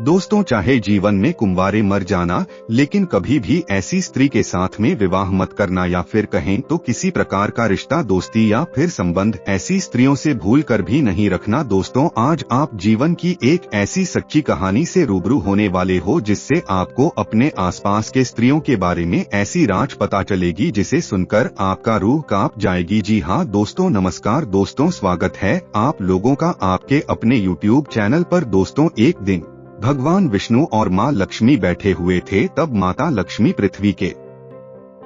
दोस्तों, चाहे जीवन में कुंवारे मर जाना, लेकिन कभी भी ऐसी स्त्री के साथ में विवाह मत करना, या फिर कहें तो किसी प्रकार का रिश्ता, दोस्ती या फिर संबंध ऐसी स्त्रियों से भूल कर भी नहीं रखना। दोस्तों, आज आप जीवन की एक ऐसी सच्ची कहानी से रूबरू होने वाले हो जिससे आपको अपने आसपास के स्त्रियों के बारे में ऐसी राज पता चलेगी जिसे सुनकर आपका रूह कांप जाएगी। जी हाँ दोस्तों, नमस्कार दोस्तों, स्वागत है आप लोगों का आपके अपने YouTube चैनल पर। दोस्तों, एक दिन भगवान विष्णु और माँ लक्ष्मी बैठे हुए थे। तब माता लक्ष्मी पृथ्वी के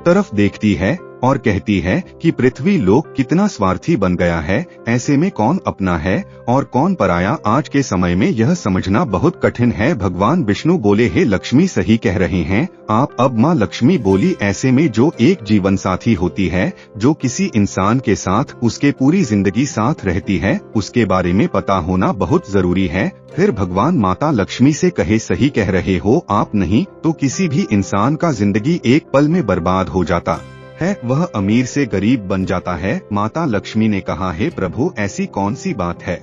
तरफ देखती है और कहती है कि पृथ्वी लोक कितना स्वार्थी बन गया है, ऐसे में कौन अपना है और कौन पराया। आज के समय में यह समझना बहुत कठिन है। भगवान विष्णु बोले, हे लक्ष्मी, सही कह रहे हैं आप। अब माँ लक्ष्मी बोली, ऐसे में जो एक जीवन साथी होती है, जो किसी इंसान के साथ उसके पूरी जिंदगी साथ रहती है, उसके बारे में पता होना बहुत जरूरी है। फिर भगवान माता लक्ष्मी से कहे, सही कह रहे हो आप, नहीं तो किसी भी इंसान का जिंदगी एक पल में बर्बाद हो जाता है, वह अमीर से गरीब बन जाता है। माता लक्ष्मी ने कहा, हे प्रभु, ऐसी कौन सी बात है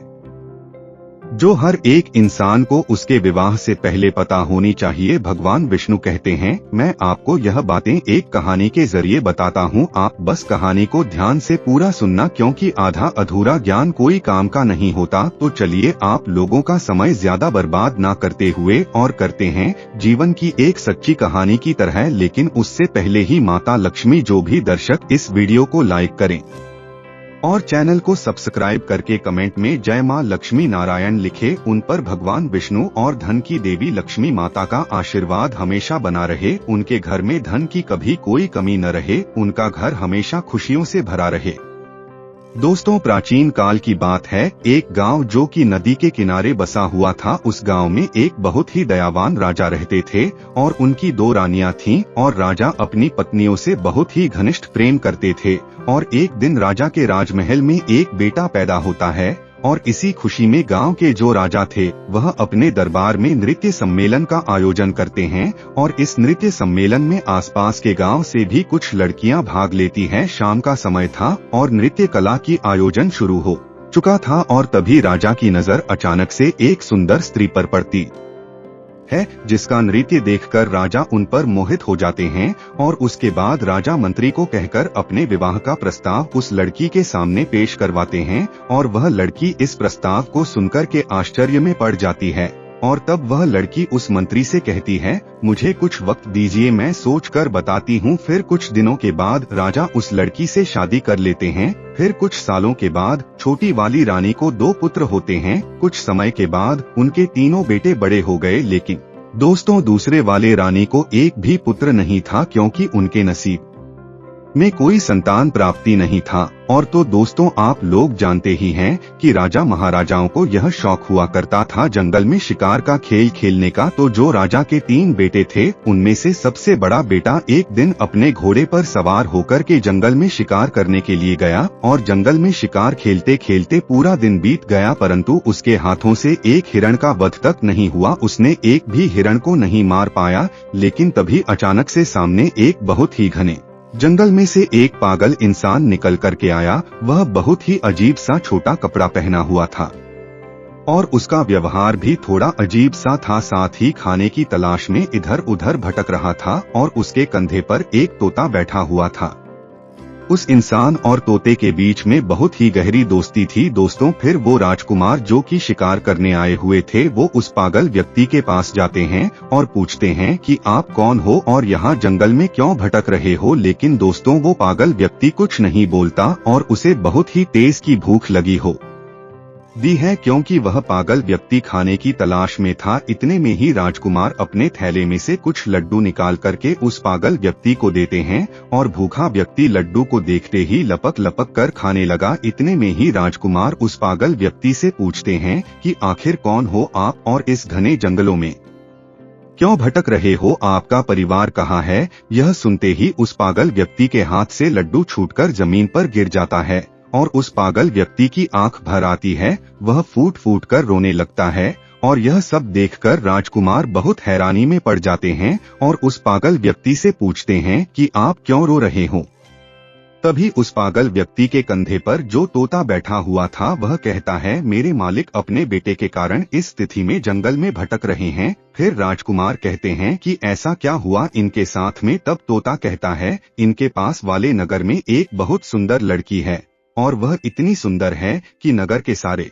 जो हर एक इंसान को उसके विवाह से पहले पता होनी चाहिए। भगवान विष्णु कहते हैं, मैं आपको यह बातें एक कहानी के जरिए बताता हूँ, आप बस कहानी को ध्यान से पूरा सुनना, क्योंकि आधा अधूरा ज्ञान कोई काम का नहीं होता। तो चलिए, आप लोगों का समय ज्यादा बर्बाद ना करते हुए और करते हैं जीवन की एक सच्ची कहानी की तरह। लेकिन उससे पहले ही माता लक्ष्मी, जो भी दर्शक इस वीडियो को लाइक करें और चैनल को सब्सक्राइब करके कमेंट में जय मां लक्ष्मी नारायण लिखे, उन पर भगवान विष्णु और धन की देवी लक्ष्मी माता का आशीर्वाद हमेशा बना रहे। उनके घर में धन की कभी कोई कमी न रहे, उनका घर हमेशा खुशियों से भरा रहे। दोस्तों, प्राचीन काल की बात है। एक गांव जो कि नदी के किनारे बसा हुआ था, उस गांव में एक बहुत ही दयावान राजा रहते थे और उनकी 2 रानियां थीं और राजा अपनी पत्नियों से बहुत ही घनिष्ठ प्रेम करते थे। और एक दिन राजा के राजमहल में एक बेटा पैदा होता है और इसी खुशी में गांव के जो राजा थे वह अपने दरबार में नृत्य सम्मेलन का आयोजन करते हैं। और इस नृत्य सम्मेलन में आसपास के गांव से भी कुछ लड़कियां भाग लेती हैं। शाम का समय था और नृत्य कला की आयोजन शुरू हो चुका था और तभी राजा की नजर अचानक से एक सुंदर स्त्री पर पड़ती है, जिसका नृत्य देखकर राजा उन पर मोहित हो जाते हैं। और उसके बाद राजा मंत्री को कहकर अपने विवाह का प्रस्ताव उस लड़की के सामने पेश करवाते हैं और वह लड़की इस प्रस्ताव को सुनकर के आश्चर्य में पड़ जाती है। और तब वह लड़की उस मंत्री से कहती है, मुझे कुछ वक्त दीजिए, मैं सोचकर बताती हूँ। फिर कुछ दिनों के बाद राजा उस लड़की से शादी कर लेते हैं। फिर कुछ सालों के बाद छोटी वाली रानी को 2 पुत्र होते हैं। कुछ समय के बाद उनके तीनों बेटे बड़े हो गए, लेकिन दोस्तों, दूसरे वाले रानी को एक भी पुत्र नहीं था, क्योंकि उनके नसीब में कोई संतान प्राप्ति नहीं था। और तो दोस्तों, आप लोग जानते ही हैं कि राजा महाराजाओं को यह शौक हुआ करता था जंगल में शिकार का खेल खेलने का। तो जो राजा के 3 बेटे थे, उनमें से सबसे बड़ा बेटा एक दिन अपने घोड़े पर सवार होकर के जंगल में शिकार करने के लिए गया और जंगल में शिकार खेलते खेलते पूरा दिन बीत गया, परंतु उसके हाथों से एक हिरण का वध तक नहीं हुआ। उसने एक भी हिरण को नहीं मार पाया। लेकिन तभी अचानक से सामने एक बहुत ही घने जंगल में से एक पागल इंसान निकल करके आया। वह बहुत ही अजीब सा छोटा कपड़ा पहना हुआ था और उसका व्यवहार भी थोड़ा अजीब सा था। साथ ही खाने की तलाश में इधर उधर भटक रहा था और उसके कंधे पर एक तोता बैठा हुआ था। उस इंसान और तोते के बीच में बहुत ही गहरी दोस्ती थी। दोस्तों, फिर वो राजकुमार जो कि शिकार करने आए हुए थे, वो उस पागल व्यक्ति के पास जाते हैं और पूछते हैं कि आप कौन हो और यहाँ जंगल में क्यों भटक रहे हो। लेकिन दोस्तों, वो पागल व्यक्ति कुछ नहीं बोलता और उसे बहुत ही तेज की भूख लगी हो दी है, क्योंकि वह पागल व्यक्ति खाने की तलाश में था। इतने में ही राजकुमार अपने थैले में से कुछ लड्डू निकाल करके उस पागल व्यक्ति को देते हैं और भूखा व्यक्ति लड्डू को देखते ही लपक लपक कर खाने लगा। इतने में ही राजकुमार उस पागल व्यक्ति से पूछते हैं कि आखिर कौन हो आप और इस घने जंगलों में क्यों भटक रहे हो, आपका परिवार कहाँ है। यह सुनते ही उस पागल व्यक्ति के हाथ से लड्डू छूटकर जमीन पर गिर जाता है और उस पागल व्यक्ति की आंख भर आती है। वह फूट फूट कर रोने लगता है और यह सब देखकर राजकुमार बहुत हैरानी में पड़ जाते हैं और उस पागल व्यक्ति से पूछते हैं कि आप क्यों रो रहे हो। तभी उस पागल व्यक्ति के कंधे पर जो तोता बैठा हुआ था वह कहता है, मेरे मालिक अपने बेटे के कारण इस स्थिति में जंगल में भटक रहे हैं। फिर राजकुमार कहते हैं कि ऐसा क्या हुआ इनके साथ में। तब तोता कहता है, इनके पास वाले नगर में एक बहुत सुंदर लड़की है और वह इतनी सुंदर है कि नगर के सारे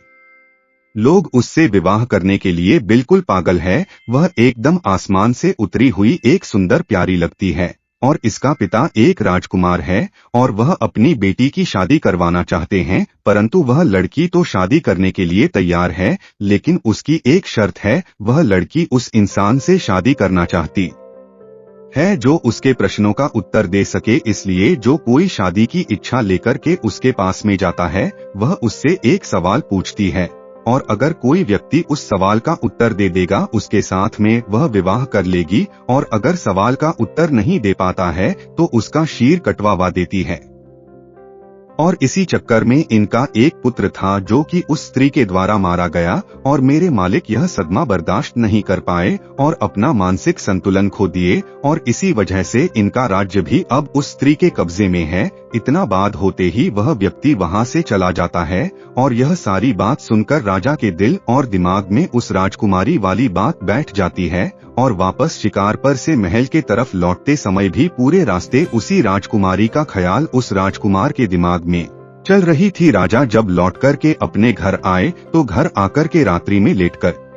लोग उससे विवाह करने के लिए बिल्कुल पागल है। वह एकदम आसमान से उतरी हुई एक सुंदर प्यारी लगती है और इसका पिता एक राजकुमार है और वह अपनी बेटी की शादी करवाना चाहते हैं, परंतु वह लड़की तो शादी करने के लिए तैयार है, लेकिन उसकी एक शर्त है, वह लड़की उस इंसान से शादी करना चाहती है जो उसके प्रश्नों का उत्तर दे सके। इसलिए जो कोई शादी की इच्छा लेकर के उसके पास में जाता है वह उससे एक सवाल पूछती है और अगर कोई व्यक्ति उस सवाल का उत्तर दे देगा उसके साथ में वह विवाह कर लेगी, और अगर सवाल का उत्तर नहीं दे पाता है तो उसका शीर कटवा देती है। और इसी चक्कर में इनका एक पुत्र था जो कि उस स्त्री के द्वारा मारा गया और मेरे मालिक यह सदमा बर्दाश्त नहीं कर पाए और अपना मानसिक संतुलन खो दिए और इसी वजह से इनका राज्य भी अब उस स्त्री के कब्जे में है। इतना बाद होते ही वह व्यक्ति वहां से चला जाता है और यह सारी बात सुनकर राजा के दिल और दिमाग में उस राजकुमारी वाली बात बैठ जाती है और वापस शिकार पर से महल के तरफ लौटते समय भी पूरे रास्ते उसी राजकुमारी का ख्याल उस राजकुमार के दिमाग में चल रही थी। राजा जब लौटकर के अपने घर आए तो घर आकर के रात्रि में लेटकर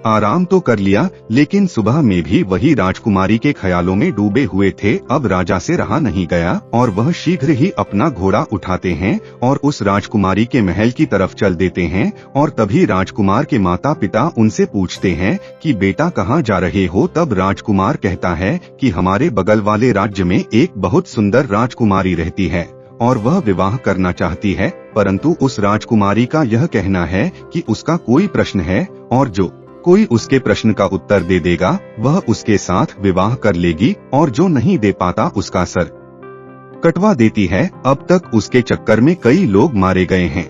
आराम तो कर लिया, लेकिन सुबह में भी वही राजकुमारी के ख्यालों में डूबे हुए थे। अब राजा से रहा नहीं गया और वह शीघ्र ही अपना घोड़ा उठाते हैं और उस राजकुमारी के महल की तरफ चल देते हैं। और तभी राजकुमार के माता पिता उनसे पूछते हैं कि बेटा कहाँ जा रहे हो। तब राजकुमार कहता है कि हमारे बगल वाले राज्य में एक बहुत सुंदर राजकुमारी रहती है और वह विवाह करना चाहती है, परंतु उस राजकुमारी का यह कहना है कि उसका कोई प्रश्न है और जो कोई उसके प्रश्न का उत्तर दे देगा वह उसके साथ विवाह कर लेगी और जो नहीं दे पाता उसका सर कटवा देती है। अब तक उसके चक्कर में कई लोग मारे गए हैं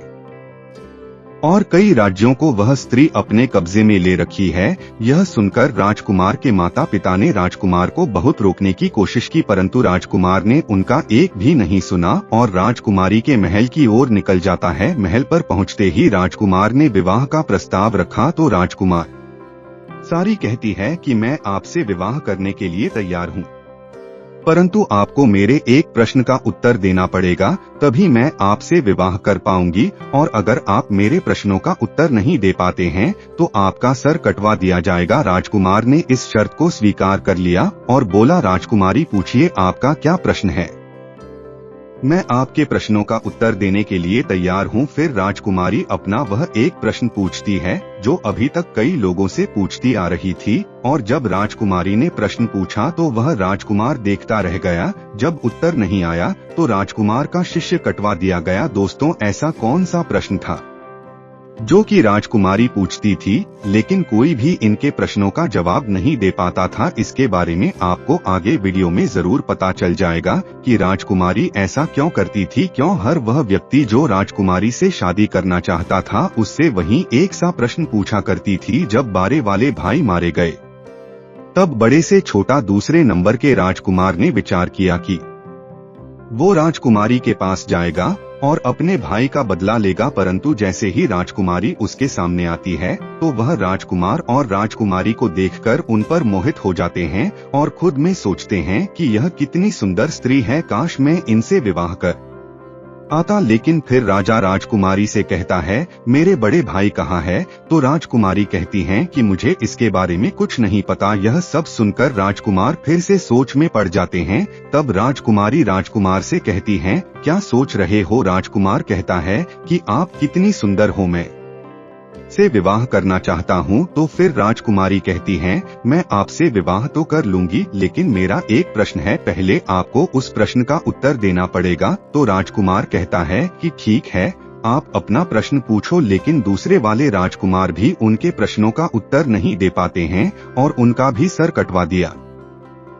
और कई राज्यों को वह स्त्री अपने कब्जे में ले रखी है। यह सुनकर राजकुमार के माता पिता ने राजकुमार को बहुत रोकने की कोशिश की, परंतु राजकुमार ने उनका एक भी नहीं सुना और राजकुमारी के महल की ओर निकल जाता है। महल पर पहुंचते ही राजकुमार ने विवाह का प्रस्ताव रखा तो राजकुमार सारी कहती है कि मैं आपसे विवाह करने के लिए तैयार हूँ, परंतु आपको मेरे एक प्रश्न का उत्तर देना पड़ेगा, तभी मैं आपसे विवाह कर पाऊंगी। और अगर आप मेरे प्रश्नों का उत्तर नहीं दे पाते हैं तो आपका सर कटवा दिया जाएगा। राजकुमार ने इस शर्त को स्वीकार कर लिया और बोला, राजकुमारी पूछिए आपका क्या प्रश्न है, मैं आपके प्रश्नों का उत्तर देने के लिए तैयार हूँ। फिर राजकुमारी अपना वह एक प्रश्न पूछती है जो अभी तक कई लोगों से पूछती आ रही थी, और जब राजकुमारी ने प्रश्न पूछा तो वह राजकुमार देखता रह गया। जब उत्तर नहीं आया तो राजकुमार का शिष्य कटवा दिया गया। दोस्तों, ऐसा कौन सा प्रश्न था जो कि राजकुमारी पूछती थी लेकिन कोई भी इनके प्रश्नों का जवाब नहीं दे पाता था? इसके बारे में आपको आगे वीडियो में जरूर पता चल जाएगा कि राजकुमारी ऐसा क्यों करती थी, क्यों हर वह व्यक्ति जो राजकुमारी से शादी करना चाहता था उससे वही एक सा प्रश्न पूछा करती थी। जब बारे वाले भाई मारे गए तब बड़े से छोटा दूसरे नंबर के राजकुमार ने विचार किया कि वो राजकुमारी के पास जाएगा और अपने भाई का बदला लेगा, परंतु जैसे ही राजकुमारी उसके सामने आती है तो वह राजकुमार और राजकुमारी को देखकर उन पर मोहित हो जाते हैं और खुद में सोचते हैं कि यह कितनी सुंदर स्त्री है, काश मैं इनसे विवाह कर आता। लेकिन फिर राजा राजकुमारी से कहता है, मेरे बड़े भाई कहाँ है? तो राजकुमारी कहती हैं कि मुझे इसके बारे में कुछ नहीं पता। यह सब सुनकर राजकुमार फिर से सोच में पड़ जाते हैं। तब राजकुमारी राजकुमार से कहती हैं, क्या सोच रहे हो? राजकुमार कहता है कि आप कितनी सुंदर हो, मैं से विवाह करना चाहता हूँ। तो फिर राजकुमारी कहती हैं, मैं आपसे विवाह तो कर लूंगी, लेकिन मेरा एक प्रश्न है, पहले आपको उस प्रश्न का उत्तर देना पड़ेगा। तो राजकुमार कहता है कि ठीक है, आप अपना प्रश्न पूछो। लेकिन दूसरे वाले राजकुमार भी उनके प्रश्नों का उत्तर नहीं दे पाते हैं और उनका भी सर कटवा दिया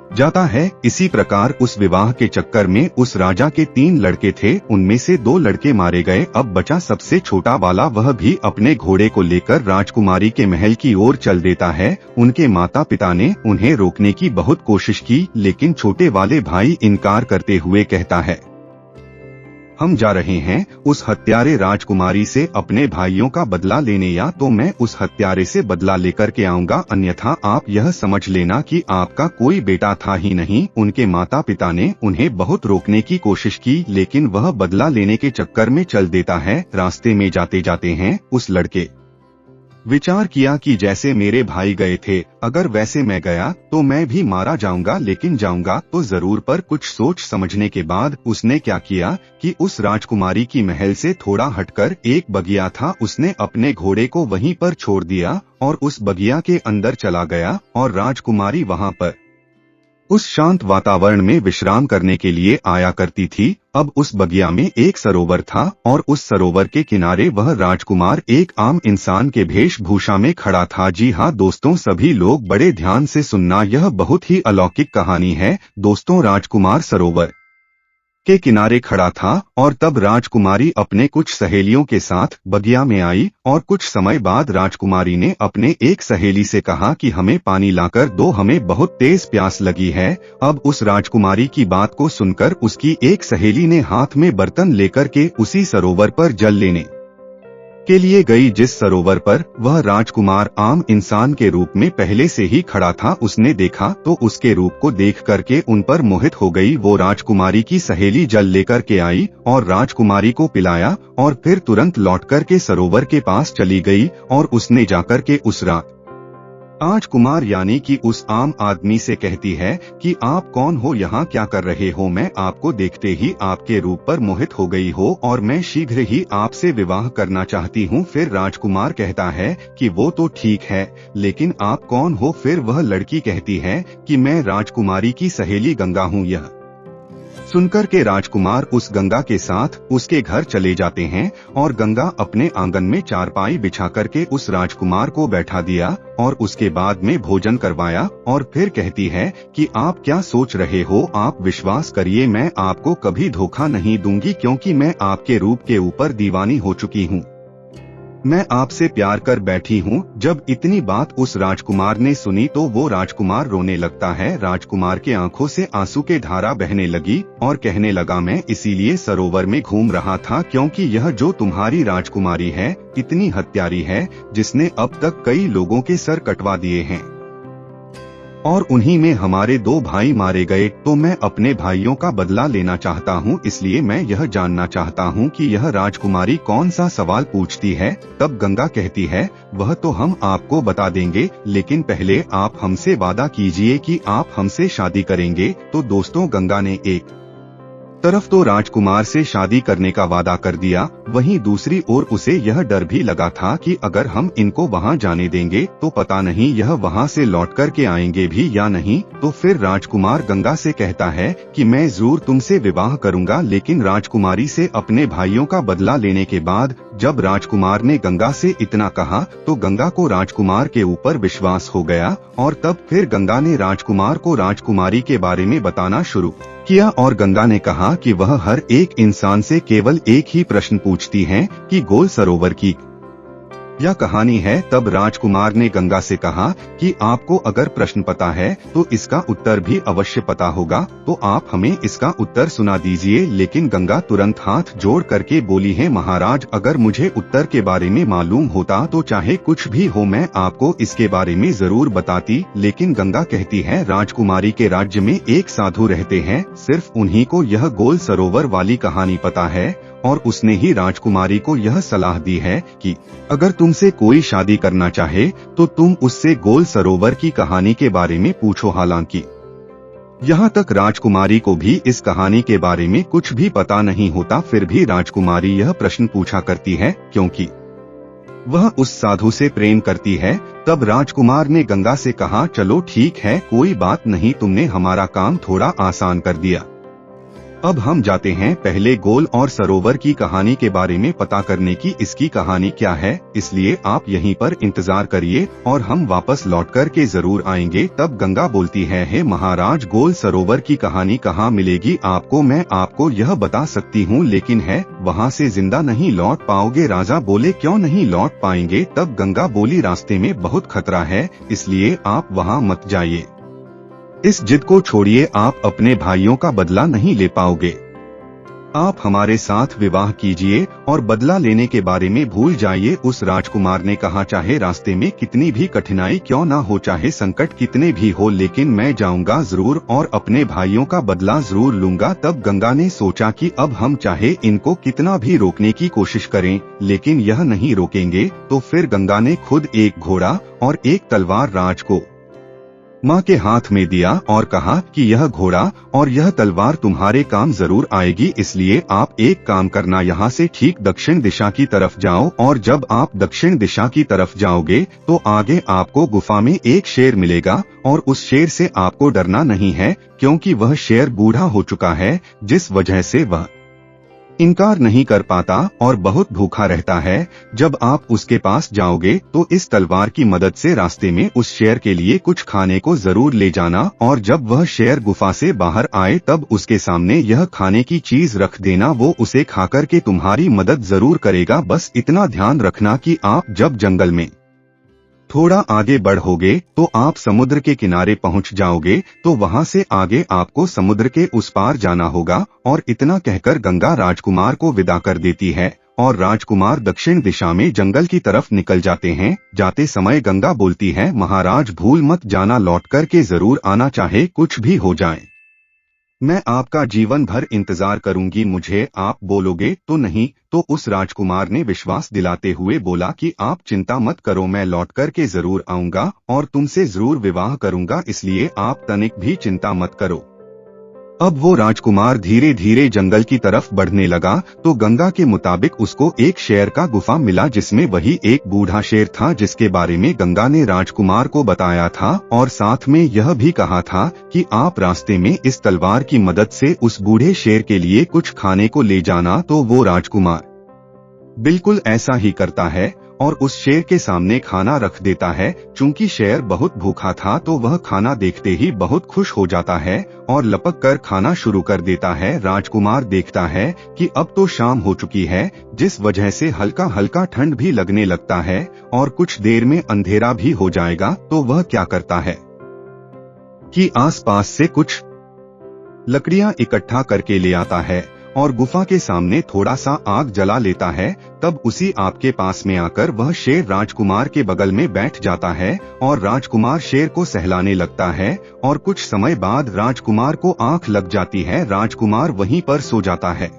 जाता है। इसी प्रकार उस विवाह के चक्कर में उस राजा के 3 लड़के थे, उनमें से 2 लड़के मारे गए। अब बचा सबसे छोटा वाला, वह भी अपने घोड़े को लेकर राजकुमारी के महल की ओर चल देता है। उनके माता पिता ने उन्हें रोकने की बहुत कोशिश की, लेकिन छोटे वाले भाई इनकार करते हुए कहता है हम जा रहे हैं उस हत्यारे राजकुमारी से अपने भाइयों का बदला लेने, या तो मैं उस हत्यारे से बदला लेकर के आऊंगा, अन्यथा आप यह समझ लेना कि आपका कोई बेटा था ही नहीं। उनके माता पिता ने उन्हें बहुत रोकने की कोशिश की, लेकिन वह बदला लेने के चक्कर में चल देता है। रास्ते में जाते जाते हैं उस लड़के विचार किया कि जैसे मेरे भाई गए थे, अगर वैसे मैं गया तो मैं भी मारा जाऊंगा, लेकिन जाऊंगा तो जरूर। पर कुछ सोच समझने के बाद उसने क्या किया कि उस राजकुमारी की महल से थोड़ा हटकर एक बगिया था, उसने अपने घोड़े को वहीं पर छोड़ दिया और उस बगिया के अंदर चला गया। और राजकुमारी वहां पर उस शांत वातावरण में विश्राम करने के लिए आया करती थी। अब उस बगिया में एक सरोवर था और उस सरोवर के किनारे वह राजकुमार एक आम इंसान के वेशभूषा में खड़ा था। जी हाँ दोस्तों, सभी लोग बड़े ध्यान से सुनना, यह बहुत ही अलौकिक कहानी है। दोस्तों, राजकुमार सरोवर के किनारे खड़ा था और तब राजकुमारी अपने कुछ सहेलियों के साथ बगिया में आई। और कुछ समय बाद राजकुमारी ने अपने एक सहेली से कहा कि हमें पानी लाकर दो, हमें बहुत तेज प्यास लगी है। अब उस राजकुमारी की बात को सुनकर उसकी एक सहेली ने हाथ में बर्तन लेकर के उसी सरोवर पर जल लेने के लिए गई, जिस सरोवर पर वह राजकुमार आम इंसान के रूप में पहले से ही खड़ा था। उसने देखा तो उसके रूप को देख करके उन पर मोहित हो गई। वो राजकुमारी की सहेली जल लेकर के आई और राजकुमारी को पिलाया और फिर तुरंत लौट कर के सरोवर के पास चली गई। और उसने जाकर के उस राजकुमार यानी कि उस आम आदमी से कहती है कि आप कौन हो, यहाँ क्या कर रहे हो? मैं आपको देखते ही आपके रूप पर मोहित हो गई हो और मैं शीघ्र ही आपसे विवाह करना चाहती हूँ। फिर राजकुमार कहता है कि वो तो ठीक है, लेकिन आप कौन हो? फिर वह लड़की कहती है कि मैं राजकुमारी की सहेली गंगा हूँ। यह सुनकर के राजकुमार उस गंगा के साथ उसके घर चले जाते हैं और गंगा अपने आंगन में चारपाई बिछा करके उस राजकुमार को बैठा दिया और उसके बाद में भोजन करवाया। और फिर कहती है कि आप क्या सोच रहे हो? आप विश्वास करिए, मैं आपको कभी धोखा नहीं दूंगी, क्योंकि मैं आपके रूप के ऊपर दीवानी हो चुकी हूँ। मैं आपसे प्यार कर बैठी हूँ। जब इतनी बात उस राजकुमार ने सुनी तो वो राजकुमार रोने लगता है। राजकुमार के आंखों से आंसू के धारा बहने लगी और कहने लगा, मैं इसीलिए सरोवर में घूम रहा था क्योंकि यह जो तुम्हारी राजकुमारी है इतनी हत्यारी है, जिसने अब तक कई लोगों के सर कटवा दिए हैं और उन्हीं में हमारे दो भाई मारे गए। तो मैं अपने भाइयों का बदला लेना चाहता हूँ, इसलिए मैं यह जानना चाहता हूँ कि यह राजकुमारी कौन सा सवाल पूछती है। तब गंगा कहती है, वह तो हम आपको बता देंगे, लेकिन पहले आप हमसे वादा कीजिए कि आप हमसे शादी करेंगे। तो दोस्तों, गंगा ने एक तरफ तो राजकुमार से शादी करने का वादा कर दिया, वहीं दूसरी ओर उसे यह डर भी लगा था कि अगर हम इनको वहां जाने देंगे तो पता नहीं यह वहां से लौट कर के आएंगे भी या नहीं। तो फिर राजकुमार गंगा से कहता है कि मैं जरूर तुमसे विवाह करूंगा, लेकिन राजकुमारी से अपने भाइयों का बदला लेने के बाद जब राजकुमार ने गंगा से इतना कहा तो गंगा को राजकुमार के ऊपर विश्वास हो गया। और तब फिर गंगा ने राजकुमार को राजकुमारी के बारे में बताना शुरू किया और गंगा ने कहा कि वह हर एक इंसान से केवल एक ही प्रश्न पूछती हैं कि गोल सरोवर की यह कहानी है। तब राजकुमार ने गंगा से कहा कि आपको अगर प्रश्न पता है तो इसका उत्तर भी अवश्य पता होगा, तो आप हमें इसका उत्तर सुना दीजिए। लेकिन गंगा तुरंत हाथ जोड़ करके बोली है, महाराज, अगर मुझे उत्तर के बारे में मालूम होता तो चाहे कुछ भी हो मैं आपको इसके बारे में जरूर बताती। लेकिन गंगा कहती है, राजकुमारी के राज्य में एक साधु रहते हैं, सिर्फ उन्हीं को यह गोल सरोवर वाली कहानी पता है और उसने ही राजकुमारी को यह सलाह दी है कि अगर तुमसे कोई शादी करना चाहे तो तुम उससे गोल सरोवर की कहानी के बारे में पूछो। हालांकि यहाँ तक राजकुमारी को भी इस कहानी के बारे में कुछ भी पता नहीं होता, फिर भी राजकुमारी यह प्रश्न पूछा करती है क्योंकि वह उस साधु से प्रेम करती है। तब राजकुमार ने गंगा से कहा, चलो ठीक है, कोई बात नहीं, तुमने हमारा काम थोड़ा आसान कर दिया। अब हम जाते हैं पहले गोल और सरोवर की कहानी के बारे में पता करने की इसकी कहानी क्या है, इसलिए आप यहीं पर इंतजार करिए और हम वापस लौट कर के जरूर आएंगे। तब गंगा बोलती है, हे महाराज, गोल सरोवर की कहानी कहाँ मिलेगी आपको? मैं आपको यह बता सकती हूँ, लेकिन है वहाँ से जिंदा नहीं लौट पाओगे। राजा बोले, क्यों नहीं लौट पाएंगे? तब गंगा बोली, रास्ते में बहुत खतरा है, इसलिए आप वहाँ मत जाइए। इस जिद को छोड़िए, आप अपने भाइयों का बदला नहीं ले पाओगे। आप हमारे साथ विवाह कीजिए और बदला लेने के बारे में भूल जाइए। उस राजकुमार ने कहा, चाहे रास्ते में कितनी भी कठिनाई क्यों ना हो, चाहे संकट कितने भी हो, लेकिन मैं जाऊंगा जरूर और अपने भाइयों का बदला जरूर लूंगा। तब गंगा ने सोचा कि अब हम चाहे इनको कितना भी रोकने की कोशिश करें, लेकिन यह नहीं रोकेंगे। तो फिर गंगा ने खुद एक घोड़ा और एक तलवार राज को माँ के हाथ में दिया और कहा कि यह घोड़ा और यह तलवार तुम्हारे काम जरूर आएगी, इसलिए आप एक काम करना, यहाँ से ठीक दक्षिण दिशा की तरफ जाओ और जब आप दक्षिण दिशा की तरफ जाओगे तो आगे आपको गुफा में एक शेर मिलेगा और उस शेर से आपको डरना नहीं है, क्योंकि वह शेर बूढ़ा हो चुका है, जिस वजह से वह इनकार नहीं कर पाता और बहुत भूखा रहता है। जब आप उसके पास जाओगे तो इस तलवार की मदद से रास्ते में उस शेर के लिए कुछ खाने को जरूर ले जाना और जब वह शेर गुफा से बाहर आए तब उसके सामने यह खाने की चीज रख देना, वो उसे खाकर के तुम्हारी मदद जरूर करेगा। बस इतना ध्यान रखना कि आप जब जंगल में थोड़ा आगे बढ़ोगे तो आप समुद्र के किनारे पहुंच जाओगे, तो वहां से आगे आपको समुद्र के उस पार जाना होगा। और इतना कहकर गंगा राजकुमार को विदा कर देती है और राजकुमार दक्षिण दिशा में जंगल की तरफ निकल जाते हैं। जाते समय गंगा बोलती है, महाराज भूल मत जाना, लौट कर के जरूर आना, चाहे कुछ भी हो जाए। मैं आपका जीवन भर इंतजार करूंगी, मुझे आप बोलोगे तो नहीं। तो उस राजकुमार ने विश्वास दिलाते हुए बोला कि आप चिंता मत करो, मैं लौट कर के जरूर आऊंगा और तुमसे जरूर विवाह करूंगा, इसलिए आप तनिक भी चिंता मत करो। अब वो राजकुमार धीरे धीरे जंगल की तरफ बढ़ने लगा तो गंगा के मुताबिक उसको एक शेर का गुफा मिला, जिसमें वही एक बूढ़ा शेर था जिसके बारे में गंगा ने राजकुमार को बताया था और साथ में यह भी कहा था कि आप रास्ते में इस तलवार की मदद से उस बूढ़े शेर के लिए कुछ खाने को ले जाना। तो वो राजकुमार बिल्कुल ऐसा ही करता है और उस शेर के सामने खाना रख देता है। चूंकि शेर बहुत भूखा था तो वह खाना देखते ही बहुत खुश हो जाता है और लपक कर खाना शुरू कर देता है। राजकुमार देखता है कि अब तो शाम हो चुकी है, जिस वजह से हल्का हल्का ठंड भी लगने लगता है और कुछ देर में अंधेरा भी हो जाएगा। तो वह क्या करता है कि आसपास से कुछ लकड़ियां इकट्ठा करके ले आता है और गुफा के सामने थोड़ा सा आग जला लेता है। तब उसी आग के पास में आकर वह शेर राजकुमार के बगल में बैठ जाता है और राजकुमार शेर को सहलाने लगता है और कुछ समय बाद राजकुमार को आंख लग जाती है। राजकुमार वहीं पर सो जाता है।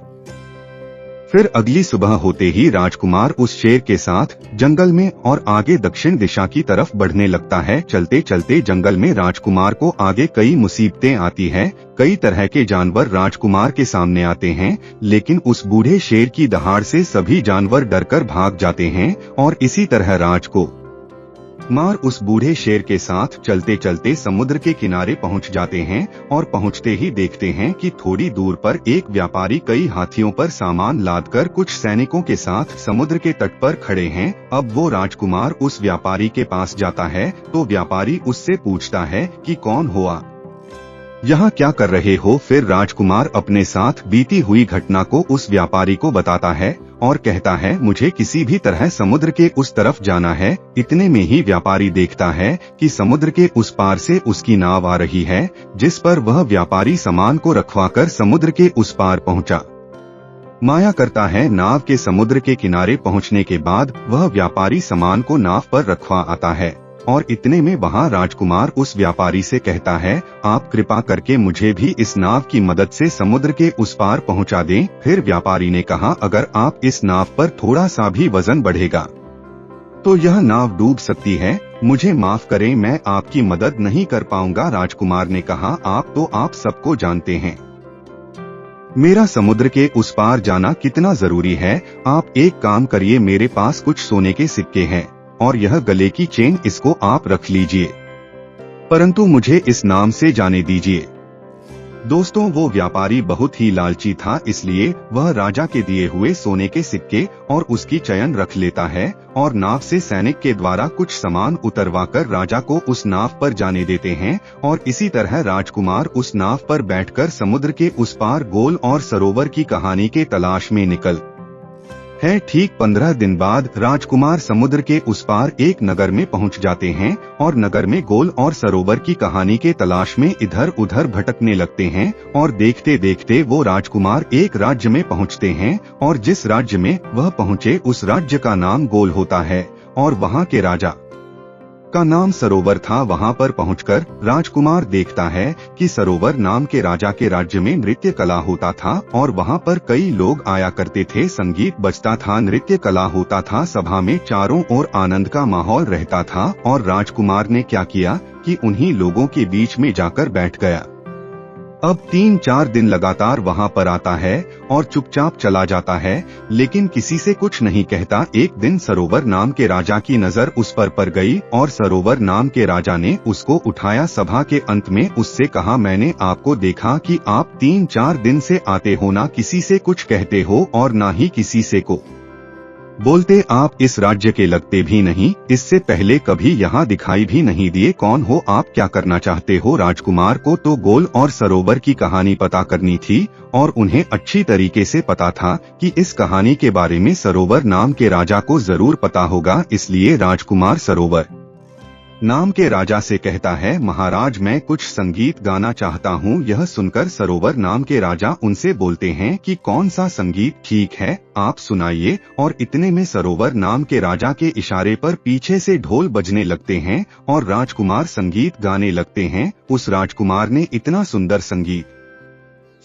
फिर अगली सुबह होते ही राजकुमार उस शेर के साथ जंगल में और आगे दक्षिण दिशा की तरफ बढ़ने लगता है। चलते चलते जंगल में राजकुमार को आगे कई मुसीबतें आती है। कई तरह के जानवर राजकुमार के सामने आते हैं, लेकिन उस बूढ़े शेर की दहाड़ से सभी जानवर डरकर भाग जाते हैं और इसी तरह राज को मार उस बूढ़े शेर के साथ चलते चलते समुद्र के किनारे पहुंच जाते हैं और पहुंचते ही देखते हैं कि थोड़ी दूर पर एक व्यापारी कई हाथियों पर सामान लादकर कुछ सैनिकों के साथ समुद्र के तट पर खड़े हैं। अब वो राजकुमार उस व्यापारी के पास जाता है तो व्यापारी उससे पूछता है कि कौन हो आप, यहाँ क्या कर रहे हो। फिर राजकुमार अपने साथ बीती हुई घटना को उस व्यापारी को बताता है और कहता है, मुझे किसी भी तरह समुद्र के उस तरफ जाना है। इतने में ही व्यापारी देखता है कि समुद्र के उस पार से उसकी नाव आ रही है, जिस पर वह व्यापारी सामान को रखवाकर समुद्र के उस पार पहुंचा। माया करता है। नाव के समुद्र के किनारे पहुंचने के बाद वह व्यापारी सामान को नाव पर रखवा आता है और इतने में वहां राजकुमार उस व्यापारी से कहता है, आप कृपा करके मुझे भी इस नाव की मदद से समुद्र के उस पार पहुंचा दें। फिर व्यापारी ने कहा, अगर आप इस नाव पर थोड़ा सा भी वजन बढ़ेगा तो यह नाव डूब सकती है, मुझे माफ करें, मैं आपकी मदद नहीं कर पाऊंगा। राजकुमार ने कहा, आप सबको जानते हैं मेरा समुद्र के उस पार जाना कितना जरूरी है। आप एक काम करिए, मेरे पास कुछ सोने के सिक्के हैं और यह गले की चेन, इसको आप रख लीजिए, परंतु मुझे इस नाम से जाने दीजिए। दोस्तों, वो व्यापारी बहुत ही लालची था, इसलिए वह राजा के दिए हुए सोने के सिक्के और उसकी चयन रख लेता है और नाव से सैनिक के द्वारा कुछ सामान उतरवाकर राजा को उस नाव पर जाने देते हैं और इसी तरह राजकुमार उस नाव पर बैठकर समुद्र के उस पार गोल और सरोवर की कहानी के तलाश में निकल है। ठीक 15 दिन बाद राजकुमार समुद्र के उस पार एक नगर में पहुंच जाते हैं और नगर में गोल और सरोवर की कहानी के तलाश में इधर उधर भटकने लगते हैं और देखते देखते वो राजकुमार एक राज्य में पहुंचते हैं और जिस राज्य में वह पहुंचे उस राज्य का नाम गोल होता है और वहां के राजा का नाम सरोवर था। वहां पर पहुंचकर राजकुमार देखता है कि सरोवर नाम के राजा के राज्य में नृत्य कला होता था और वहां पर कई लोग आया करते थे, संगीत बजता था, नृत्य कला होता था, सभा में चारों ओर आनंद का माहौल रहता था। और राजकुमार ने क्या किया कि उन्हीं लोगों के बीच में जाकर बैठ गया। अब 3-4 दिन लगातार वहां पर आता है और चुपचाप चला जाता है, लेकिन किसी से कुछ नहीं कहता। एक दिन सरोवर नाम के राजा की नजर उस पर गई और सरोवर नाम के राजा ने उसको उठाया। सभा के अंत में उससे कहा, मैंने आपको देखा कि आप 3-4 दिन से आते हो, ना किसी से कुछ कहते हो और ना ही किसी से को बोलते। आप इस राज्य के लगते भी नहीं, इससे पहले कभी यहाँ दिखाई भी नहीं दिए। कौन हो आप, क्या करना चाहते हो? राजकुमार को तो गोल और सरोवर की कहानी पता करनी थी और उन्हें अच्छी तरीके से पता था कि इस कहानी के बारे में सरोवर नाम के राजा को जरूर पता होगा। इसलिए राजकुमार सरोवर नाम के राजा से कहता है, महाराज मैं कुछ संगीत गाना चाहता हूँ। यह सुनकर सरोवर नाम के राजा उनसे बोलते हैं कि कौन सा संगीत? ठीक है, आप सुनाइए। और इतने में सरोवर नाम के राजा के इशारे पर पीछे से ढोल बजने लगते हैं और राजकुमार संगीत गाने लगते हैं। उस राजकुमार ने इतना सुंदर संगीत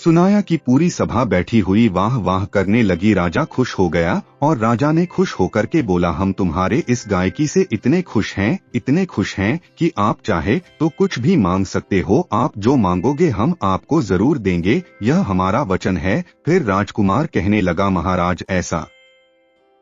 सुनाया कि पूरी सभा बैठी हुई वाह वाह करने लगी। राजा खुश हो गया और राजा ने खुश होकर के बोला, हम तुम्हारे इस गायकी से इतने खुश हैं कि आप चाहे तो कुछ भी मांग सकते हो। आप जो मांगोगे हम आपको जरूर देंगे, यह हमारा वचन है। फिर राजकुमार कहने लगा, महाराज ऐसा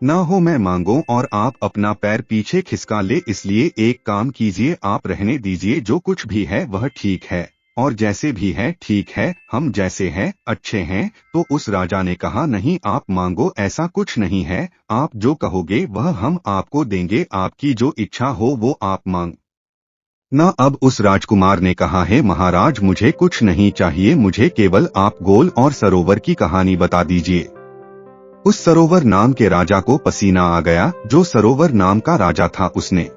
ना हो मैं मांगो और आप अपना पैर पीछे खिसका ले, इसलिए एक काम कीजिए, आप रहने दीजिए। जो कुछ भी है वह ठीक है और जैसे भी है ठीक है, हम जैसे हैं अच्छे हैं। तो उस राजा ने कहा, नहीं आप मांगो, ऐसा कुछ नहीं है, आप जो कहोगे वह हम आपको देंगे, आपकी जो इच्छा हो वो आप मांग ना। अब उस राजकुमार ने कहा है, महाराज मुझे कुछ नहीं चाहिए, मुझे केवल आप गोल और सरोवर की कहानी बता दीजिए। उस सरोवर नाम के राजा को पसीना आ गया। जो सरोवर नाम का राजा था उसने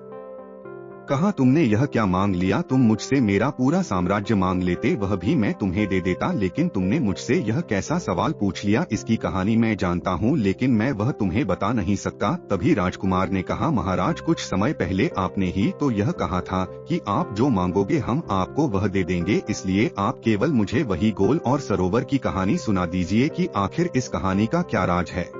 कहा, तुमने यह क्या मांग लिया? तुम मुझसे मेरा पूरा साम्राज्य मांग लेते, वह भी मैं तुम्हें दे देता, लेकिन तुमने मुझसे यह कैसा सवाल पूछ लिया? इसकी कहानी मैं जानता हूँ लेकिन मैं वह तुम्हें बता नहीं सकता। तभी राजकुमार ने कहा, महाराज कुछ समय पहले आपने ही तो यह कहा था कि आप जो मांगोगे हम आपको वह दे देंगे, इसलिए आप केवल मुझे वही गोल और सरोवर की कहानी सुना दीजिए कि आखिर इस कहानी का क्या राज है।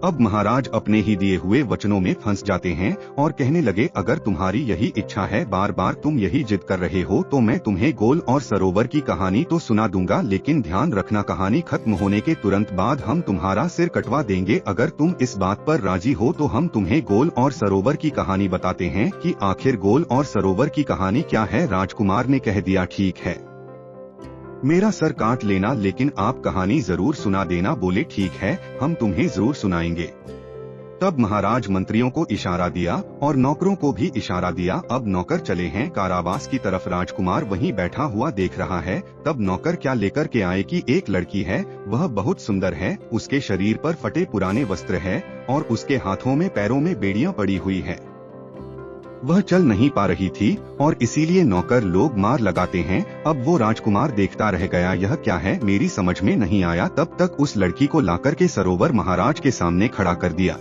अब महाराज अपने ही दिए हुए वचनों में फंस जाते हैं और कहने लगे, अगर तुम्हारी यही इच्छा है, बार बार तुम यही जिद कर रहे हो, तो मैं तुम्हें गोल और सरोवर की कहानी तो सुना दूंगा, लेकिन ध्यान रखना कहानी खत्म होने के तुरंत बाद हम तुम्हारा सिर कटवा देंगे। अगर तुम इस बात पर राजी हो तो हम तुम्हें गोल और सरोवर की कहानी बताते हैं कि आखिर गोल और सरोवर की कहानी क्या है। राजकुमार ने कह दिया, ठीक है, मेरा सर काट लेना, लेकिन आप कहानी जरूर सुना देना। बोले, ठीक है, हम तुम्हें जरूर सुनाएंगे। तब महाराज मंत्रियों को इशारा दिया और नौकरों को भी इशारा दिया। अब नौकर चले हैं कारावास की तरफ। राजकुमार वहीं बैठा हुआ देख रहा है। तब नौकर क्या लेकर के आए कि एक लड़की है, वह बहुत सुंदर है, उसके शरीर पर फटे पुराने वस्त्र है और उसके हाथों में पैरों में बेड़ियां पड़ी हुई है। वह चल नहीं पा रही थी और इसीलिए नौकर लोग मार लगाते हैं। अब वो राजकुमार देखता रह गया, यह क्या है, मेरी समझ में नहीं आया। तब तक उस लड़की को लाकर के सरोवर महाराज के सामने खड़ा कर दिया।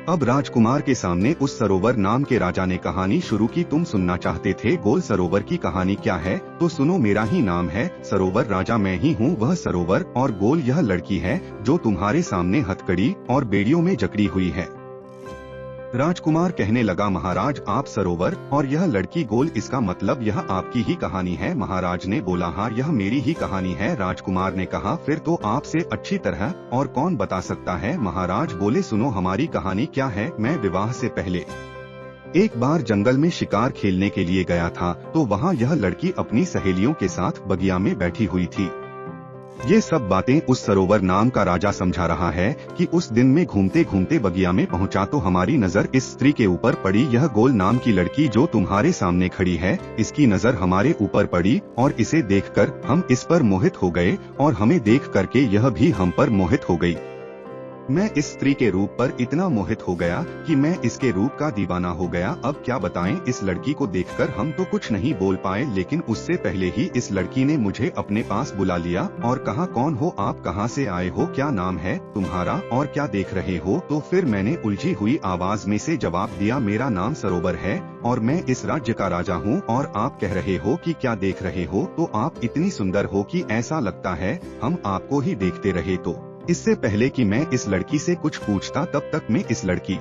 अब राजकुमार के सामने उस सरोवर नाम के राजा ने कहानी शुरू की। तुम सुनना चाहते थे गोल सरोवर की कहानी क्या है, तो सुनो, मेरा ही नाम है सरोवर, राजा मैं ही हूँ। वह सरोवर और गोल यह लड़की है जो तुम्हारे सामने हथकड़ी और बेड़ियों में जकड़ी हुई है। राजकुमार कहने लगा, महाराज आप सरोवर और यह लड़की गोल, इसका मतलब यह आपकी ही कहानी है? महाराज ने बोला, हाँ यह मेरी ही कहानी है। राजकुमार ने कहा, फिर तो आपसे अच्छी तरह और कौन बता सकता है? महाराज बोले, सुनो हमारी कहानी क्या है। मैं विवाह से पहले एक बार जंगल में शिकार खेलने के लिए गया था, तो वहाँ यह लड़की अपनी सहेलियों के साथ बगिया में बैठी हुई थी। ये सब बातें उस सरोवर नाम का राजा समझा रहा है कि उस दिन में घूमते घूमते बगिया में पहुंचा तो हमारी नजर इस स्त्री के ऊपर पड़ी। यह गोल नाम की लड़की जो तुम्हारे सामने खड़ी है, इसकी नजर हमारे ऊपर पड़ी और इसे देखकर हम इस पर मोहित हो गए और हमें देख करके यह भी हम पर मोहित हो गई। मैं इस स्त्री के रूप पर इतना मोहित हो गया कि मैं इसके रूप का दीवाना हो गया। अब क्या बताएं, इस लड़की को देखकर हम तो कुछ नहीं बोल पाए, लेकिन उससे पहले ही इस लड़की ने मुझे अपने पास बुला लिया और कहा, कौन हो आप, कहां से आए हो, क्या नाम है तुम्हारा और क्या देख रहे हो। तो फिर मैंने उलझी हुई आवाज में से जवाब दिया, मेरा नाम सरोवर है और मैं इस राज्य का राजा हूँ। और आप कह रहे हो कि क्या देख रहे हो, तो आप इतनी सुंदर हो कि ऐसा लगता है हम आपको ही देखते रहे। तो इससे पहले कि मैं इस लड़की से कुछ पूछता, तब तक में इस लड़की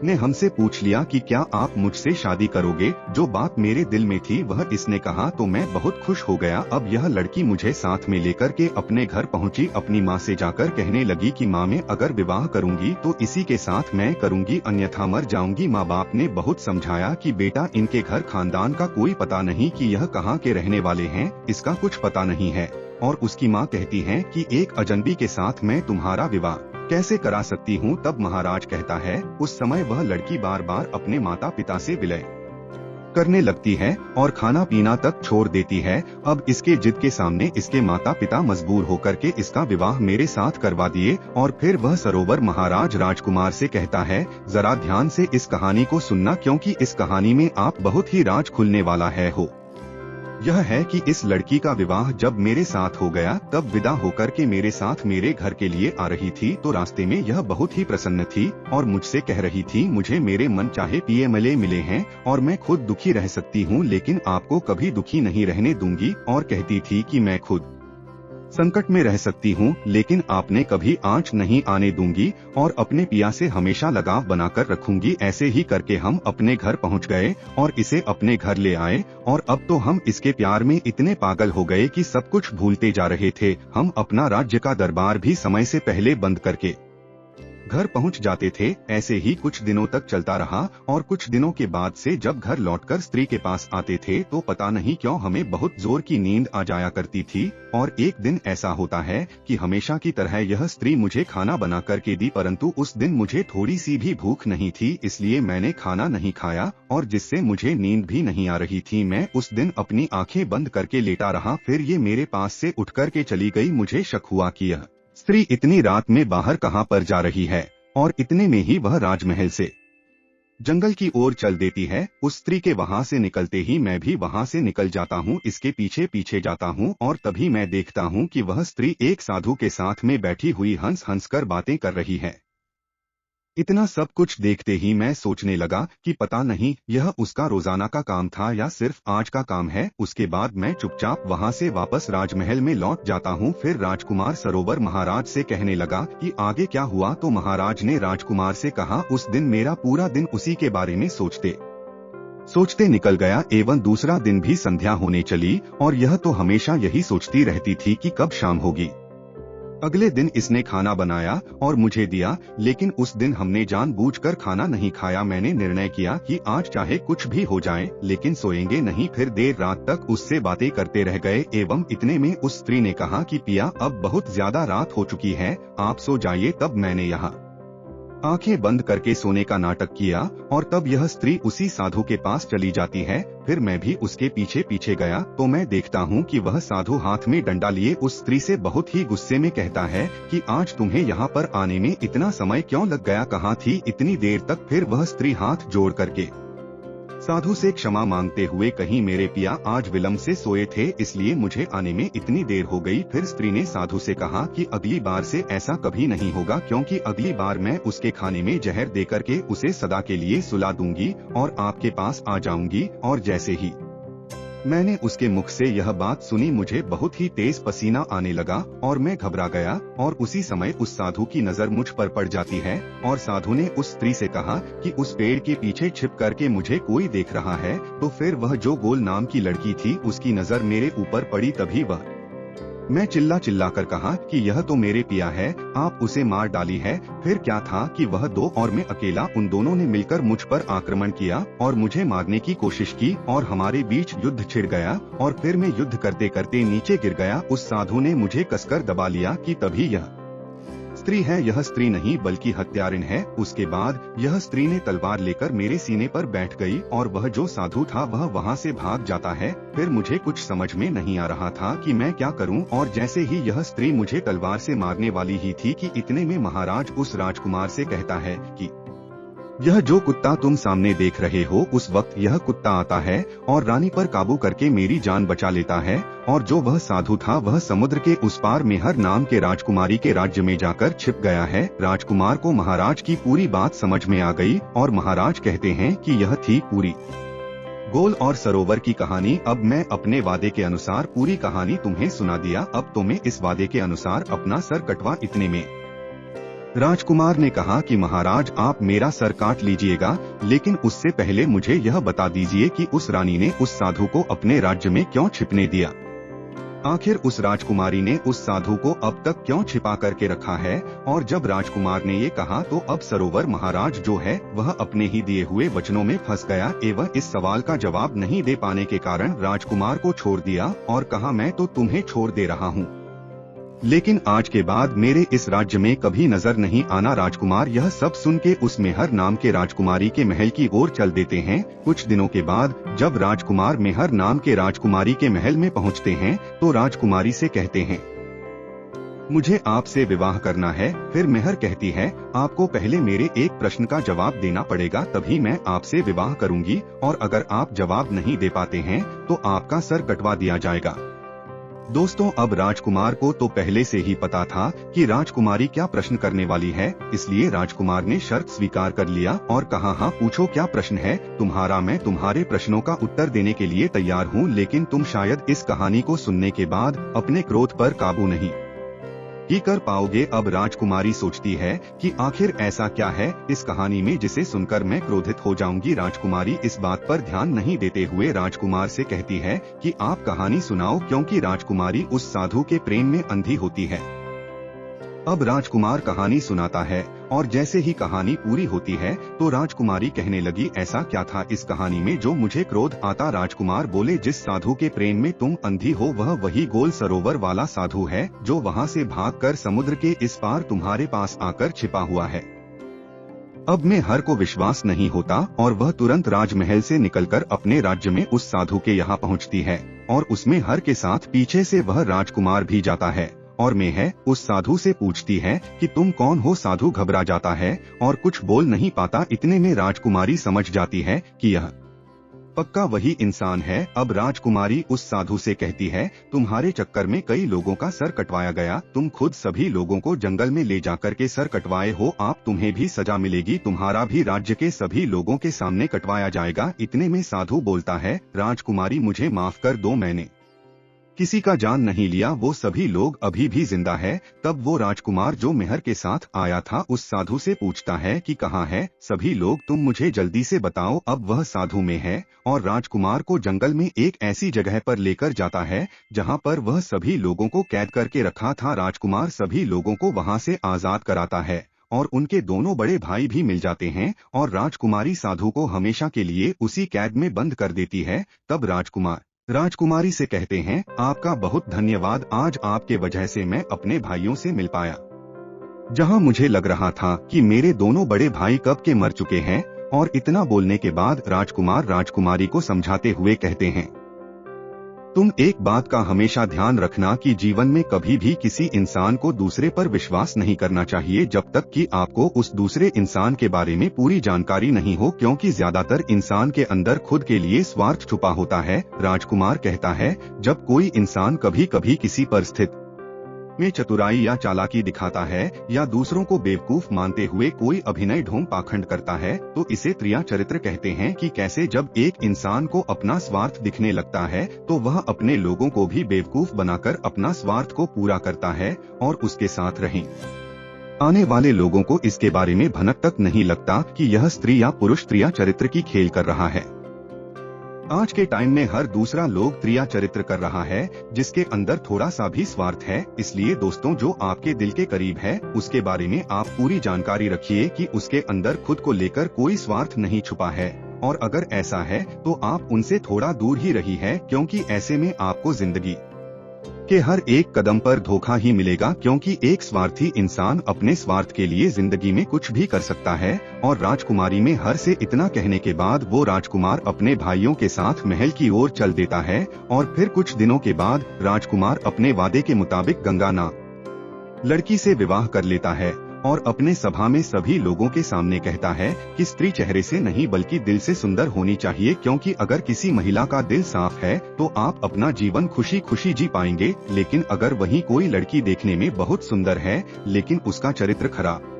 ने हमसे पूछ लिया कि क्या आप मुझसे शादी करोगे। जो बात मेरे दिल में थी वह इसने कहा तो मैं बहुत खुश हो गया। अब यह लड़की मुझे साथ में लेकर के अपने घर पहुंची। अपनी माँ से जाकर कहने लगी कि माँ, मैं अगर विवाह करूंगी तो इसी के साथ मैं करूंगी, अन्यथा मर जाऊंगी। माँ बाप ने बहुत समझाया कि बेटा, इनके घर खानदान का कोई पता नहीं कि यह कहाँ के रहने वाले हैं, इसका कुछ पता नहीं है। और उसकी माँ कहती है कि एक अजनबी के साथ मैं तुम्हारा विवाह कैसे करा सकती हूँ। तब महाराज कहता है, उस समय वह लड़की बार बार अपने माता पिता से विलय करने लगती है और खाना पीना तक छोड़ देती है। अब इसके जिद के सामने इसके माता पिता मजबूर होकर के इसका विवाह मेरे साथ करवा दिए। और फिर वह सरोवर महाराज राजकुमार से कहता है, जरा ध्यान से इस कहानी को सुनना, क्योंकि इस कहानी में आप बहुत ही राज खुलने वाला है हो। यह है कि इस लड़की का विवाह जब मेरे साथ हो गया, तब विदा होकर के मेरे साथ मेरे घर के लिए आ रही थी। तो रास्ते में यह बहुत ही प्रसन्न थी और मुझसे कह रही थी, मुझे मेरे मन चाहे पिए मले मिले हैं और मैं खुद दुखी रह सकती हूँ, लेकिन आपको कभी दुखी नहीं रहने दूंगी। और कहती थी कि मैं खुद संकट में रह सकती हूँ, लेकिन आपने कभी आंच नहीं आने दूंगी और अपने पिया से हमेशा लगाव बनाकर रखूंगी। ऐसे ही करके हम अपने घर पहुँच गए और इसे अपने घर ले आए। और अब तो हम इसके प्यार में इतने पागल हो गए कि सब कुछ भूलते जा रहे थे। हम अपना राज्य का दरबार भी समय से पहले बंद करके घर पहुंच जाते थे। ऐसे ही कुछ दिनों तक चलता रहा और कुछ दिनों के बाद से जब घर लौटकर स्त्री के पास आते थे तो पता नहीं क्यों हमें बहुत जोर की नींद आ जाया करती थी। और एक दिन ऐसा होता है कि हमेशा की तरह यह स्त्री मुझे खाना बना करके दी, परंतु उस दिन मुझे थोड़ी सी भी भूख नहीं थी, इसलिए मैंने खाना नहीं खाया और जिससे मुझे नींद भी नहीं आ रही थी। मैं उस दिन अपनी आंखें बंद करके लेटा रहा। फिर ये मेरे पास से उठ करके चली गई। मुझे शक हुआ कि यह स्त्री इतनी रात में बाहर कहाँ पर जा रही है और इतने में ही वह राजमहल से जंगल की ओर चल देती है। उस स्त्री के वहां से निकलते ही मैं भी वहां से निकल जाता हूँ, इसके पीछे पीछे जाता हूँ और तभी मैं देखता हूँ कि वह स्त्री एक साधु के साथ में बैठी हुई हंस हंस कर बातें कर रही है। इतना सब कुछ देखते ही मैं सोचने लगा कि पता नहीं यह उसका रोजाना का काम था या सिर्फ आज का काम है। उसके बाद मैं चुपचाप वहां से वापस राजमहल में लौट जाता हूं। फिर राजकुमार सरोवर महाराज से कहने लगा कि आगे क्या हुआ। तो महाराज ने राजकुमार से कहा, उस दिन मेरा पूरा दिन उसी के बारे में सोचते सोचते निकल गया एवं दूसरा दिन भी संध्या होने चली और यह तो हमेशा यही सोचती रहती थी कि कब शाम होगी। अगले दिन इसने खाना बनाया और मुझे दिया, लेकिन उस दिन हमने जानबूझकर खाना नहीं खाया। मैंने निर्णय किया कि आज चाहे कुछ भी हो जाए लेकिन सोएंगे नहीं। फिर देर रात तक उससे बातें करते रह गए एवं इतने में उस स्त्री ने कहा कि पिया, अब बहुत ज्यादा रात हो चुकी है, आप सो जाइए। तब मैंने यहाँ आंखें बंद करके सोने का नाटक किया और तब यह स्त्री उसी साधु के पास चली जाती है। फिर मैं भी उसके पीछे पीछे गया तो मैं देखता हूँ कि वह साधु हाथ में डंडा लिए उस स्त्री से बहुत ही गुस्से में कहता है कि आज तुम्हें यहाँ पर आने में इतना समय क्यों लग गया, कहाँ थी इतनी देर तक। फिर वह स्त्री हाथ जोड़ करके साधु से क्षमा मांगते हुए कहीं, मेरे पिया आज विलंब से सोए थे इसलिए मुझे आने में इतनी देर हो गई। फिर स्त्री ने साधु से कहा कि अगली बार से ऐसा कभी नहीं होगा, क्योंकि अगली बार मैं उसके खाने में जहर देकर के उसे सदा के लिए सुला दूंगी और आपके पास आ जाऊंगी। और जैसे ही मैंने उसके मुख से यह बात सुनी, मुझे बहुत ही तेज पसीना आने लगा और मैं घबरा गया। और उसी समय उस साधु की नजर मुझ पर पड़ जाती है और साधु ने उस स्त्री से कहा कि उस पेड़ के पीछे छिप करके मुझे कोई देख रहा है। तो फिर वह जो गोल नाम की लड़की थी उसकी नजर मेरे ऊपर पड़ी। तभी वह मैं चिल्ला चिल्ला कर कहा कि यह तो मेरे पिया है, आप उसे मार डाली है। फिर क्या था कि वह दो और मैं अकेला, उन दोनों ने मिलकर मुझ पर आक्रमण किया और मुझे मारने की कोशिश की और हमारे बीच युद्ध छिड़ गया और फिर मैं युद्ध करते करते नीचे गिर गया। उस साधु ने मुझे कसकर दबा लिया कि तभी यह स्त्री है, यह स्त्री नहीं बल्कि हत्यारिन है। उसके बाद यह स्त्री ने तलवार लेकर मेरे सीने पर बैठ गई और वह जो साधु था वह वहाँ से भाग जाता है। फिर मुझे कुछ समझ में नहीं आ रहा था कि मैं क्या करूं, और जैसे ही यह स्त्री मुझे तलवार से मारने वाली ही थी कि इतने में महाराज उस राजकुमार से कहता है कि यह जो कुत्ता तुम सामने देख रहे हो, उस वक्त यह कुत्ता आता है और रानी पर काबू करके मेरी जान बचा लेता है। और जो वह साधु था वह समुद्र के उस पार मेहर नाम के राजकुमारी के राज्य में जाकर छिप गया है। राजकुमार को महाराज की पूरी बात समझ में आ गई और महाराज कहते हैं कि यह थी पूरी गोल और सरोवर की कहानी। अब मैं अपने वादे के अनुसार पूरी कहानी तुम्हें सुना दिया। अब तुम्हें इस वादे के अनुसार अपना सर कटवा। इतने में राजकुमार ने कहा कि महाराज आप मेरा सर काट लीजिएगा, लेकिन उससे पहले मुझे यह बता दीजिए कि उस रानी ने उस साधु को अपने राज्य में क्यों छिपने दिया। आखिर उस राजकुमारी ने उस साधु को अब तक क्यों छिपा करके रखा है। और जब राजकुमार ने ये कहा तो अब सरोवर महाराज जो है वह अपने ही दिए हुए वचनों में फंस गया एवं इस सवाल का जवाब नहीं दे पाने के कारण राजकुमार को छोड़ दिया और कहा मैं तो तुम्हें छोड़ दे रहा हूँ, लेकिन आज के बाद मेरे इस राज्य में कभी नजर नहीं आना। राजकुमार यह सब सुन के उस मेहर नाम के राजकुमारी के महल की ओर चल देते हैं। कुछ दिनों के बाद जब राजकुमार मेहर नाम के राजकुमारी के महल में पहुंचते हैं तो राजकुमारी से कहते हैं मुझे आपसे विवाह करना है। फिर मेहर कहती है आपको पहले मेरे एक प्रश्न का जवाब देना पड़ेगा, तभी मैं आपसे विवाह करूंगी, और अगर आप जवाब नहीं दे पाते हैं तो आपका सर कटवा दिया जाएगा। दोस्तों अब राजकुमार को तो पहले से ही पता था कि राजकुमारी क्या प्रश्न करने वाली है, इसलिए राजकुमार ने शर्त स्वीकार कर लिया और कहा हाँ पूछो क्या प्रश्न है तुम्हारा। मैं तुम्हारे प्रश्नों का उत्तर देने के लिए तैयार हूँ, लेकिन तुम शायद इस कहानी को सुनने के बाद अपने क्रोध पर काबू नहीं ही कर पाओगे। अब राजकुमारी सोचती है कि आखिर ऐसा क्या है इस कहानी में जिसे सुनकर मैं क्रोधित हो जाऊंगी। राजकुमारी इस बात पर ध्यान नहीं देते हुए राजकुमार से कहती है कि आप कहानी सुनाओ, क्योंकि राजकुमारी उस साधु के प्रेम में अंधी होती है। अब राजकुमार कहानी सुनाता है और जैसे ही कहानी पूरी होती है तो राजकुमारी कहने लगी ऐसा क्या था इस कहानी में जो मुझे क्रोध आता। राजकुमार बोले जिस साधु के प्रेम में तुम अंधी हो वह वही गोल सरोवर वाला साधु है जो वहाँ से भागकर समुद्र के इस पार तुम्हारे पास आकर छिपा हुआ है। अब मेहर को विश्वास नहीं होता और वह तुरंत राजमहल से निकलकर अपने राज्य में उस साधु के यहाँ पहुँचती है और उसमें हर के साथ पीछे से वह राजकुमार भी जाता है और मेहर उस साधु से पूछती है कि तुम कौन हो। साधु घबरा जाता है और कुछ बोल नहीं पाता। इतने में राजकुमारी समझ जाती है कि यह पक्का वही इंसान है। अब राजकुमारी उस साधु से कहती है तुम्हारे चक्कर में कई लोगों का सर कटवाया गया, तुम खुद सभी लोगों को जंगल में ले जाकर के सर कटवाए हो, आप तुम्हें भी सजा मिलेगी, तुम्हारा भी राज्य के सभी लोगों के सामने कटवाया जाएगा। इतने में साधु बोलता है राजकुमारी मुझे माफ कर दो, मैंने किसी का जान नहीं लिया, वो सभी लोग अभी भी जिंदा है। तब वो राजकुमार जो मेहर के साथ आया था उस साधु से पूछता है कि कहाँ है सभी लोग, तुम मुझे जल्दी से बताओ। अब वह साधु में है और राजकुमार को जंगल में एक ऐसी जगह पर लेकर जाता है जहाँ पर वह सभी लोगों को कैद करके रखा था। राजकुमार सभी लोगों को वहाँ से आजाद कराता है और उनके दोनों बड़े भाई भी मिल जाते हैं और राजकुमारी साधु को हमेशा के लिए उसी कैद में बंद कर देती है। तब राजकुमारी से कहते हैं आपका बहुत धन्यवाद, आज आपके वजह से मैं अपने भाइयों से मिल पाया। जहां मुझे लग रहा था कि मेरे दोनों बड़े भाई कब के मर चुके हैं। और इतना बोलने के बाद राजकुमार राजकुमारी को समझाते हुए कहते हैं तुम एक बात का हमेशा ध्यान रखना कि जीवन में कभी भी किसी इंसान को दूसरे पर विश्वास नहीं करना चाहिए जब तक कि आपको उस दूसरे इंसान के बारे में पूरी जानकारी नहीं हो, क्योंकि ज्यादातर इंसान के अंदर खुद के लिए स्वार्थ छुपा होता है। राजकुमार कहता है जब कोई इंसान कभी कभी किसी परिस्थिति में चतुराई या चालाकी दिखाता है या दूसरों को बेवकूफ मानते हुए कोई अभिनय ढोंग पाखंड करता है तो इसे त्रिया चरित्र कहते हैं। कि कैसे जब एक इंसान को अपना स्वार्थ दिखने लगता है तो वह अपने लोगों को भी बेवकूफ बनाकर अपना स्वार्थ को पूरा करता है और उसके साथ रहें आने वाले लोगों को इसके बारे में भनक तक नहीं लगता कि यह स्त्री या पुरुष त्रिया चरित्र की खेल कर रहा है। आज के टाइम में हर दूसरा लोग त्रिया चरित्र कर रहा है जिसके अंदर थोड़ा सा भी स्वार्थ है। इसलिए दोस्तों जो आपके दिल के करीब है उसके बारे में आप पूरी जानकारी रखिए कि उसके अंदर खुद को लेकर कोई स्वार्थ नहीं छुपा है, और अगर ऐसा है तो आप उनसे थोड़ा दूर ही रही है, क्योंकि ऐसे में आपको जिंदगी कि हर एक कदम पर धोखा ही मिलेगा, क्योंकि एक स्वार्थी इंसान अपने स्वार्थ के लिए जिंदगी में कुछ भी कर सकता है। और राजकुमारी में हर से इतना कहने के बाद वो राजकुमार अपने भाइयों के साथ महल की ओर चल देता है। और फिर कुछ दिनों के बाद राजकुमार अपने वादे के मुताबिक गंगा लड़की से विवाह कर लेता है और अपने सभा में सभी लोगों के सामने कहता है कि स्त्री चेहरे से नहीं बल्कि दिल से सुंदर होनी चाहिए, क्योंकि अगर किसी महिला का दिल साफ है तो आप अपना जीवन खुशी खुशी जी पाएंगे। लेकिन अगर वहीं कोई लड़की देखने में बहुत सुंदर है लेकिन उसका चरित्र खराब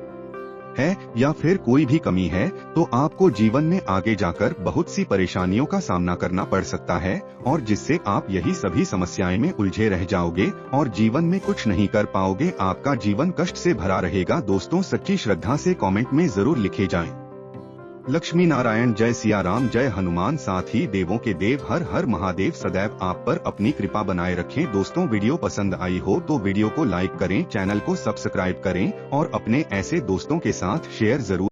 है या फिर कोई भी कमी है तो आपको जीवन में आगे जाकर बहुत सी परेशानियों का सामना करना पड़ सकता है, और जिससे आप यही सभी समस्याएं में उलझे रह जाओगे और जीवन में कुछ नहीं कर पाओगे। आपका जीवन कष्ट से भरा रहेगा। दोस्तों, सच्ची श्रद्धा से कमेंट में जरूर लिखे जाएं। लक्ष्मी नारायण, जय सिया राम, जय हनुमान। साथ ही देवों के देव हर हर महादेव सदैव आप पर अपनी कृपा बनाए रखें। दोस्तों, वीडियो पसंद आई हो तो वीडियो को लाइक करें, चैनल को सब्सक्राइब करें और अपने ऐसे दोस्तों के साथ शेयर जरूर